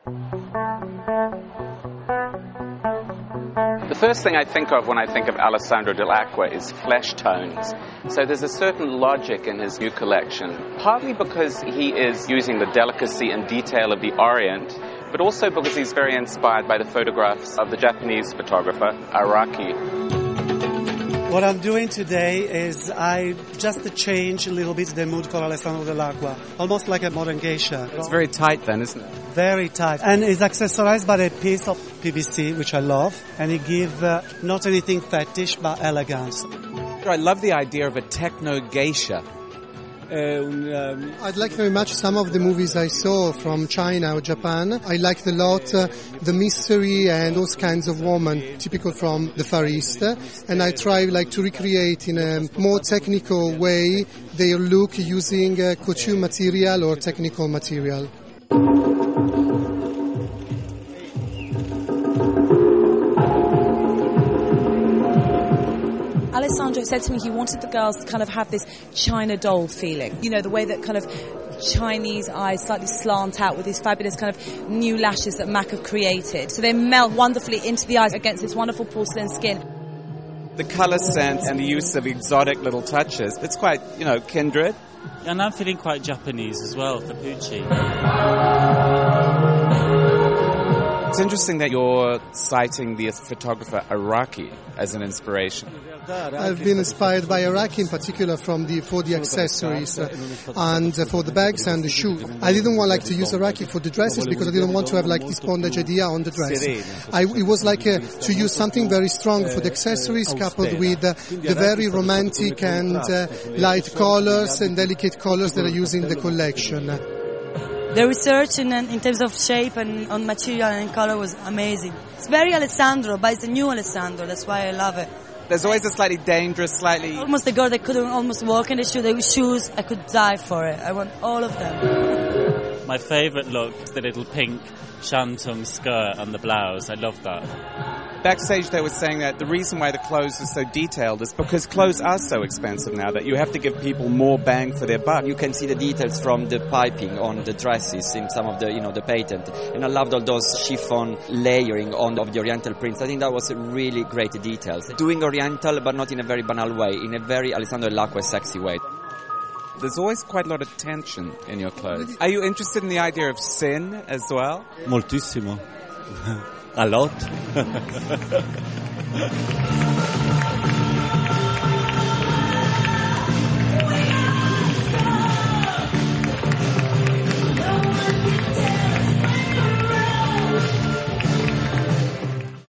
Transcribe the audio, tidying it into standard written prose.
The first thing I think of when I think of Alessandro Dell' Acqua is flesh tones. So there's a certain logic in his new collection, partly because he is using the delicacy and detail of the Orient, but also because he's very inspired by the photographs of the Japanese photographer Araki. What I'm doing today is I just change a little bit the mood for Alessandro Dell' Acqua, almost like a modern geisha. It's very tight then, isn't it? Very tight. And it's accessorized by a piece of PVC, which I love, and it gives not anything fetish, but elegance. I love the idea of a techno geisha. I'd like very much some of the movies I saw from China or Japan. I liked a lot the mystery and those kinds of women typical from the Far East. And I try to recreate in a more technical way their look using couture material or technical material. Alessandro said to me he wanted the girls to kind of have this China doll feeling. You know, the way that kind of Chinese eyes slightly slant out with these fabulous kind of new lashes that Mac have created. So they melt wonderfully into the eyes against this wonderful porcelain skin. The colour sense and the use of exotic little touches, it's quite, kindred. And I'm feeling quite Japanese as well for Pucci. It's interesting that you're citing the photographer Araki as an inspiration. I've been inspired by Araki in particular for the accessories and for the bags and the shoes. I didn't want to use Araki for the dresses because I didn't want to have this bondage idea on the dress. It was to use something very strong for the accessories coupled with the very romantic and light colors and delicate colors that are used in the collection. The research in terms of shape and on material and color was amazing. It's very Alessandro, but it's a new Alessandro. That's why I love it. There's always a slightly dangerous, almost a girl that couldn't almost walk in the shoes. I could die for it. I want all of them. My favourite look is the little pink shantung skirt and the blouse. I love that. Backstage they were saying that the reason why the clothes are so detailed is because clothes are so expensive now that you have to give people more bang for their buck. You can see the details from the piping on the dresses in some of the patent. And I loved all those chiffon layering of the Oriental prints. I think that was really great details. Doing Oriental but not in a very banal way, in a very Alessandro Dell' Acqua sexy way. There's always quite a lot of tension in your clothes. Are you interested in the idea of sin as well? Moltissimo. A lot.